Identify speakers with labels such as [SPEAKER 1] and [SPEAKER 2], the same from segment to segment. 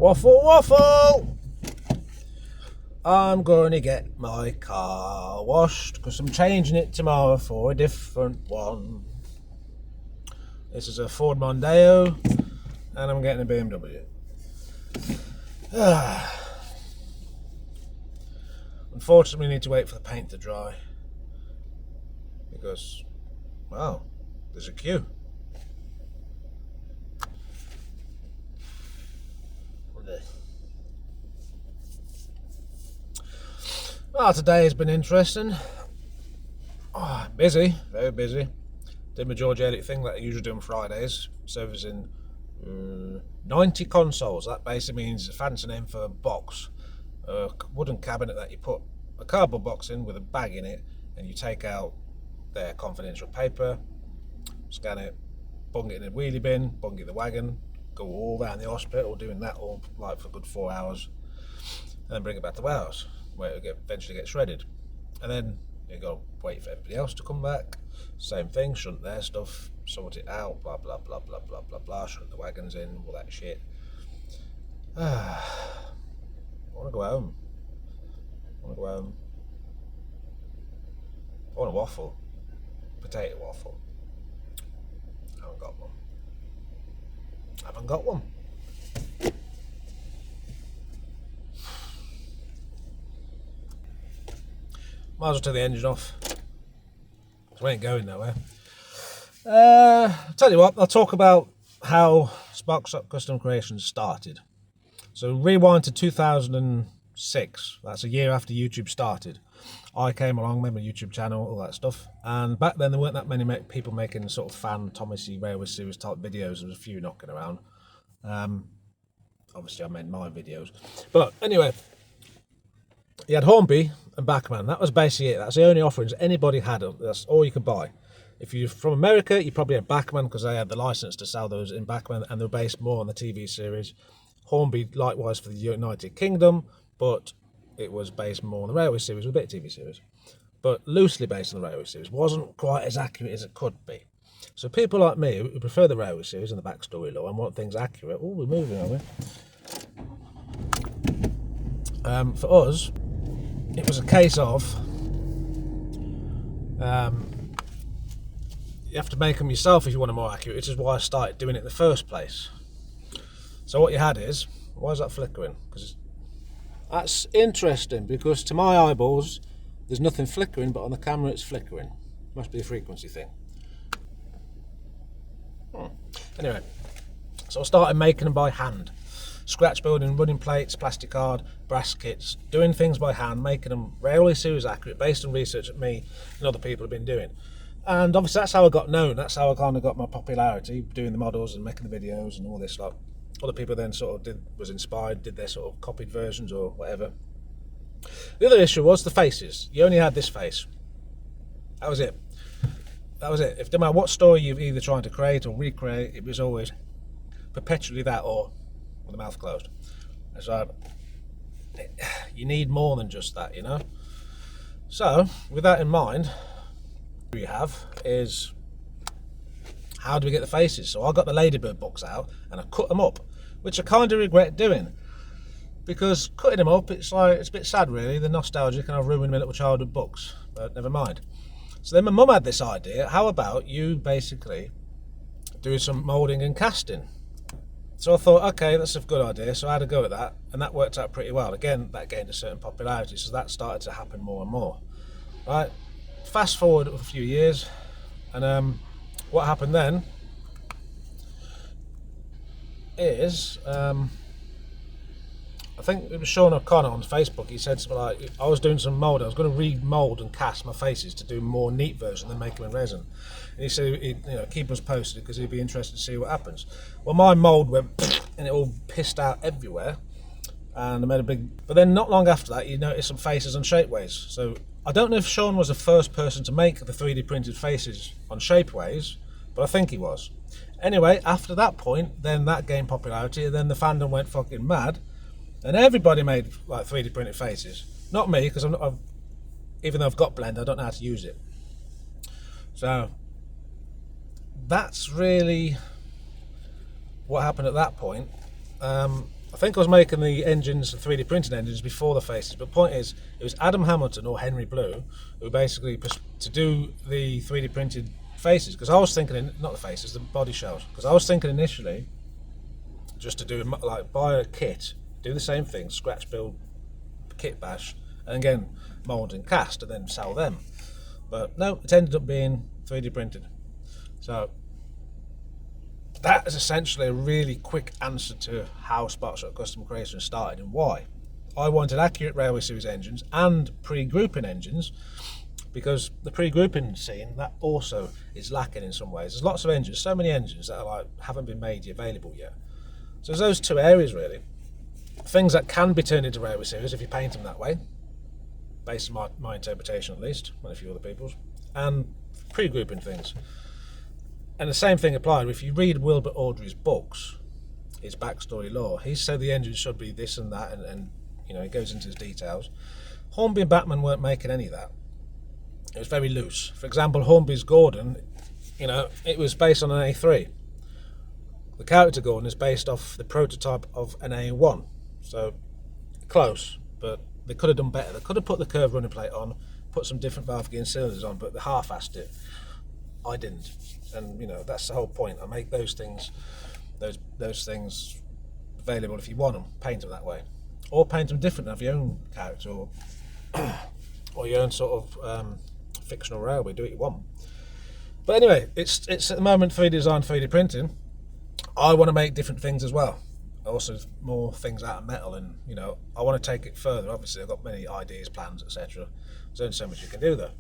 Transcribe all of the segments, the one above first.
[SPEAKER 1] Waffle, waffle! I'm going to get my car washed because I'm changing it tomorrow for a different one. This is a Ford Mondeo and I'm getting a BMW. Unfortunately, we need to wait for the paint to dry because, well, there's a queue. Well, today has been interesting. Busy, very busy. Did my George Eliot thing that I usually do on Fridays, servicing 90 consoles. That basically means a fancy name for a box, a wooden cabinet that you put a cardboard box in with a bag in it, and you take out their confidential paper, scan it, bung it in a wheelie bin, bung it in the wagon, go all around the hospital doing that all like for a good 4 hours, and then bring it back to the warehouse where it eventually get shredded, and then you go wait for everybody else to come back. Same thing, shunt their stuff, sort it out, blah blah blah blah blah blah blah, shunt the wagons in, all that shit. I want to go home. I want a waffle, potato waffle. I haven't got one. Might as well turn the engine off. So we ain't going nowhere. Tell you what, I'll talk about how Sparkshot Custom Creations started. So rewind to 2006. That's a year after YouTube started. I came along, made my YouTube channel, all that stuff. And back then there weren't that many people making sort of fan Thomasy Railway Series type videos. There was a few knocking around. Obviously I made my videos. But anyway, you had Hornby and Bachmann. That was basically it. That's the only offerings anybody had. That's all you could buy. If you're from America, you probably had Bachmann because they had the license to sell those in Bachmann, and they're based more on the TV series. Hornby likewise for the United Kingdom, but it was based more on the Railway Series, with a bit of TV series, but loosely based on the Railway Series. Wasn't quite as accurate as it could be. So people like me who prefer the Railway Series and the backstory lore and want things accurate. Oh, we're moving, aren't we? For us, it was a case of you have to make them yourself if you want them more accurate, which is why I started doing it in the first place. So what you had is, why is that flickering? Because that's interesting, because to my eyeballs there's nothing flickering, but on the camera it's flickering. Must be a frequency thing. Anyway, so I started making them by hand. Scratch building, running plates, plastic card, brass kits, doing things by hand, making them Railway Series accurate based on research that me and other people have been doing. And obviously that's how I got known. That's how I kind of got my popularity, doing the models and making the videos and all this lot. Other people then sort of was inspired, did their sort of copied versions or whatever. The other issue was the faces. You only had this face. That was it. That was it. If no matter what story you're either trying to create or recreate, it was always perpetually that or with the mouth closed. So you need more than just that, you know. So with that in mind, what we have is, how do we get the faces? So I got the Ladybird books out and I cut them up, which I kind of regret doing, because cutting them up, it's a bit sad really. The nostalgic, and I've ruined my little childhood books, but never mind. So then my mum had this idea, how about you basically do some moulding and casting? So I thought, okay, that's a good idea. So I had a go at that, and that worked out pretty well. Again, that gained a certain popularity, so that started to happen more and more. Right, fast forward a few years, and what happened then is, I think it was Sean O'Connor on Facebook. He said something like, I was doing some mould. I was going to re-mould and cast my faces to do a more neat version than make them in resin. And he said, he'd, keep us posted because he'd be interested to see what happens. Well, my mould went and it all pissed out everywhere, and I made a big. But then not long after that, you noticed some faces on Shapeways. So I don't know if Sean was the first person to make the 3D printed faces on Shapeways, but I think he was. Anyway, after that point, then that gained popularity, and then the fandom went fucking mad. And everybody made like 3D printed faces. Not me, because even though I've got Blend, I don't know how to use it. So that's really what happened at that point. I think I was making the engines, the 3D printing engines, before the faces. But the point is, it was Adam Hamilton or Henry Blue who basically to do the 3D printed faces. Because I was thinking, not the faces, the body shells. Because I was thinking initially just to do like buy a kit, do the same thing, scratch build, kit bash, and again mould and cast, and then sell them. But no, it ended up being 3D printed. So that is essentially a really quick answer to how Sparkshot Custom Creations started and why. I wanted accurate Railway Series engines and pre-grouping engines, because the pre-grouping scene, that also is lacking in some ways. There's lots of engines, so many engines that are like haven't been made available yet. So there's those two areas really. Things that can be turned into Railway Series if you paint them that way, based on my interpretation at least, and a few other people's, and pre-grouping things. And the same thing applied. If you read Wilbur Awdry's books, his backstory lore, he said the engine should be this and that, and you know, he goes into his details. Hornby and Bachmann weren't making any of that. It was very loose. For example, Hornby's Gordon, you know, it was based on an A3. The character Gordon is based off the prototype of an A1. So close, but they could have done better. They could have put the curved running plate on, put some different valve gear and cylinders on, but they half-assed it. I didn't, and you know, that's the whole point. I make those things, those things available if you want them. Paint them that way, or paint them different. Have your own character, or your own sort of fictional railway. Do what you want. But anyway, it's at the moment 3D design, 3D printing. I want to make different things as well. Also, more things out of metal, and you know, I want to take it further. Obviously, I've got many ideas, plans, etc. There's only so much you can do though.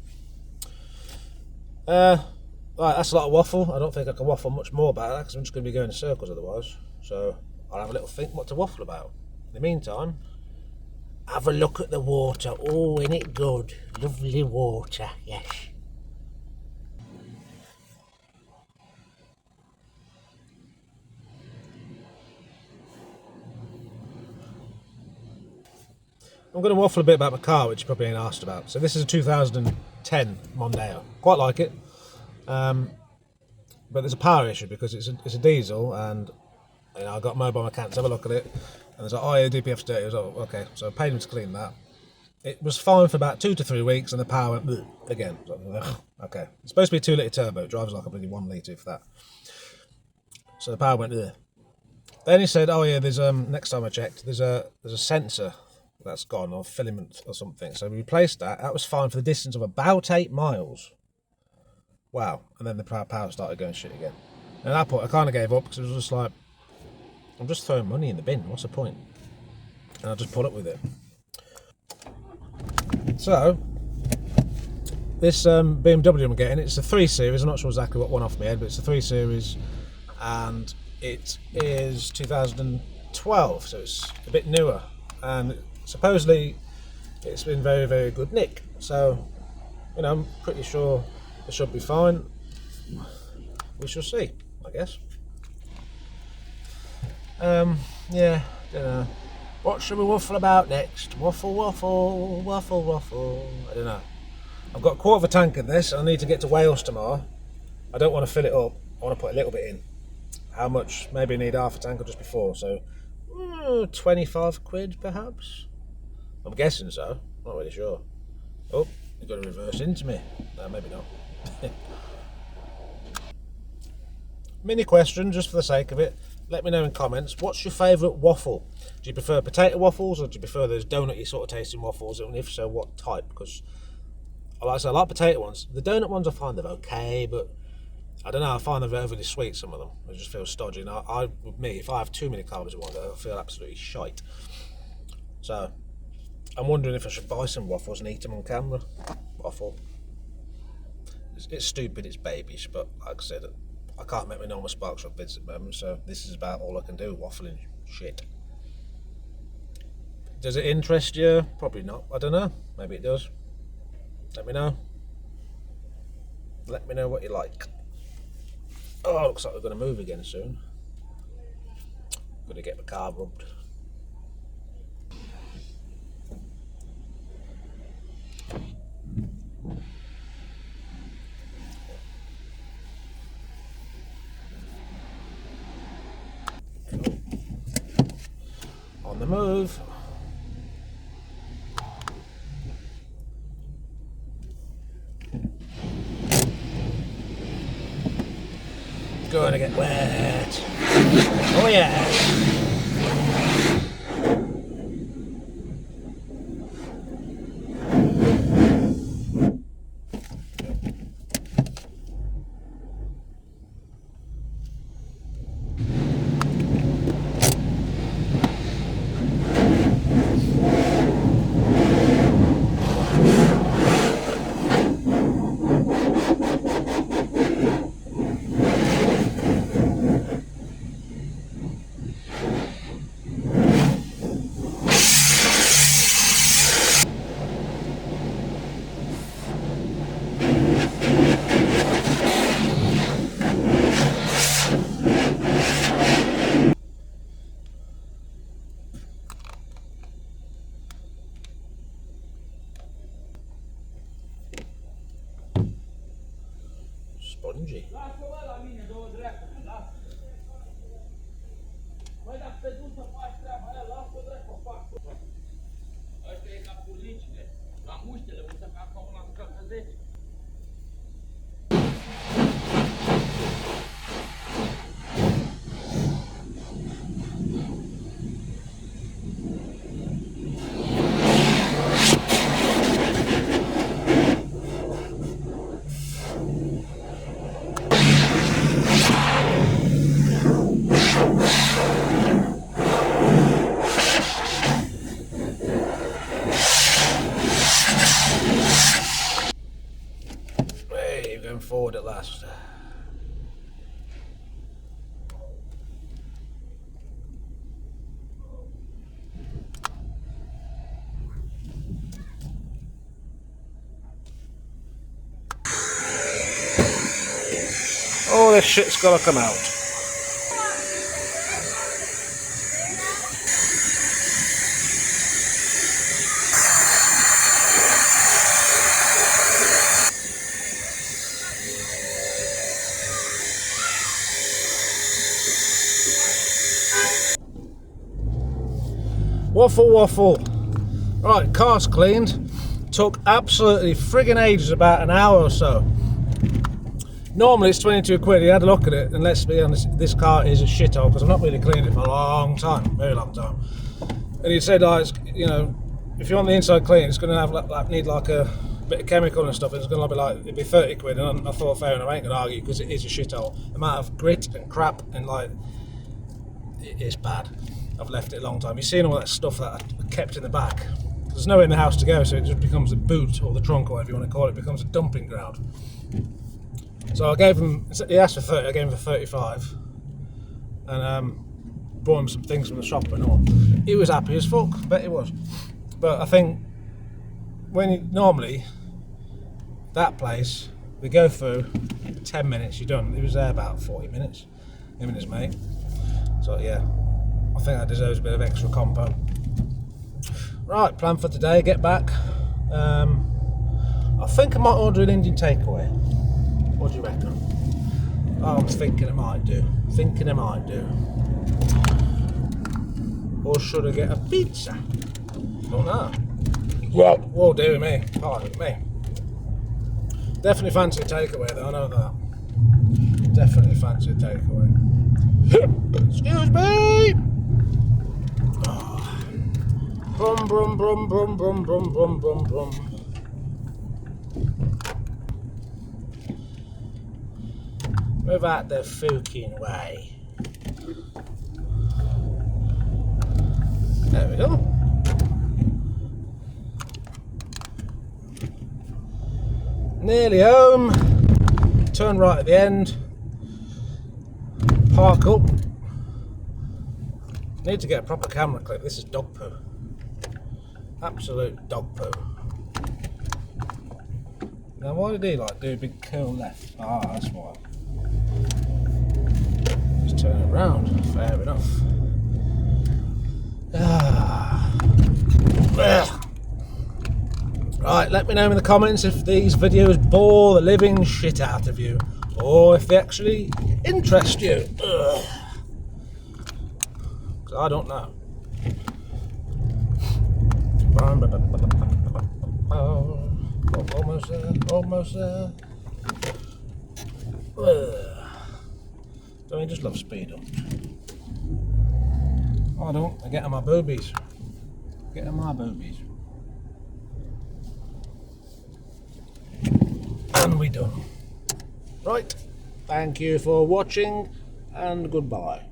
[SPEAKER 1] Right, that's a lot of waffle. I don't think I can waffle much more about that because I'm just going to be going in circles otherwise. So I'll have a little think what to waffle about. In the meantime, have a look at the water. Oh, isn't it good? Lovely water, yes. I'm going to waffle a bit about my car, which you probably ain't asked about. So this is a 2010 Mondeo. Quite like it. But there's a power issue because it's a diesel, and you know, I got mobile mechanics have a look at it, and there's like, oh yeah, DPF's dirty. I was like, okay, so I paid him to clean that. It was fine for about 2 to 3 weeks, and the power went bleh, again. Okay, it's supposed to be a 2 litre turbo. It drives like a bloody 1 litre for that. So the power went bleh. Then he said, oh yeah, there's next time I checked, there's a sensor that's gone, or filament or something. So we replaced that. That was fine for the distance of about 8 miles. Wow. And then the power started going shit again. And at that point I kind of gave up because it was just like, I'm just throwing money in the bin, what's the point? And I just put up with it. So this BMW I'm getting, it's a 3 Series. I'm not sure exactly what one off my head, but it's a 3 Series, and it is 2012, so it's a bit newer, and supposedly it's been very, very good nick. So you know, I'm pretty sure it should be fine. We shall see, I guess. Yeah, don't know. What should we waffle about next? Waffle, waffle, waffle, waffle. I don't know. I've got a quarter of a tank of this. I need to get to Wales tomorrow. I don't want to fill it up. I want to put a little bit in. How much? Maybe I need half a tank or just before. So 25 quid perhaps. I'm guessing so. Not really sure. Oh, you've got to reverse into me. No, maybe not. Mini question, just for the sake of it. Let me know in comments. What's your favourite waffle? Do you prefer potato waffles, or do you prefer those donut-y sort of tasting waffles? And if so, what type? Because like I say, I like potato ones. The donut ones I find they're okay, but I don't know. I find them overly sweet. Some of them. They just feel stodgy. And with me, if I have too many carbs in one go, I feel absolutely shite. So I'm wondering if I should buy some waffles and eat them on camera. Waffle. It's stupid. It's babyish, but like I said, I can't make my normal Sparkshot vids at the moment, so this is about all I can do, waffling shit. Does it interest you? Probably not. I don't know. Maybe it does. Let me know. Let me know what you like. Oh, looks like we're going to move again soon. Going to get my car rubbed. On the move. Going to get wet. Oh yeah. Spongy.
[SPEAKER 2] Lasă-o la mine, două dreapte, lasă. Măi, dacă te duci să faci treaba aia, lasă-o dreaptă, fac. Ăștia e ca pulicile, la muștele, uite că acum la scăltă 10.
[SPEAKER 1] Forward at last. Oh, this shit's gotta come out. Waffle. Right, car's cleaned. Took absolutely friggin' ages, about an hour or so. Normally it's 22 quid. He had a look at it, and let's be honest, this car is a shithole because I've not really cleaned it for a long time, very long time. And he said, like, you know, if you want the inside clean, it's going to have need like a bit of chemical and stuff. It's going to be like, it'd be 30 quid. And I thought, fair enough, I ain't going to argue because it is a shithole. The amount of grit and crap and like, it is bad. I've left it a long time. You've seen all that stuff that I kept in the back. There's nowhere in the house to go, so it just becomes the boot or the trunk or whatever you want to call it. It becomes a dumping ground. So I gave him, he asked for 30, I gave him for 35. And brought him some things from the shop and all. He was happy as fuck, I bet he was. But I think normally, that place, we go through 10 minutes, you're done. He was there about 40 minutes, him and his mate. So yeah. I think that deserves a bit of extra compo. Right, plan for today, get back. I think I might order an Indian takeaway. What do you reckon? Oh, I'm thinking it might do. Or should I get a pizza? Don't know. Well, whoa, dear me. Pardon me. Definitely fancy a takeaway though, I know that. Definitely fancy a takeaway. Excuse me! Brum brum brum brum brum brum brum brum brum. Move out the fucking way. There we go. Nearly home. Turn right at the end. Park up. Need to get a proper camera clip. This is dog poo. Absolute dog poo. Now why did he like do a big curl left? Ah, that's why. Just turn it around. Fair enough. Right, let me know in the comments if these videos bore the living shit out of you, or if they actually interest you. 'Cause I don't know. Almost there, almost there. Don't you just love speed up? Oh, I don't. I get on my boobies. Get on my boobies. And we done. Right. Thank you for watching and goodbye.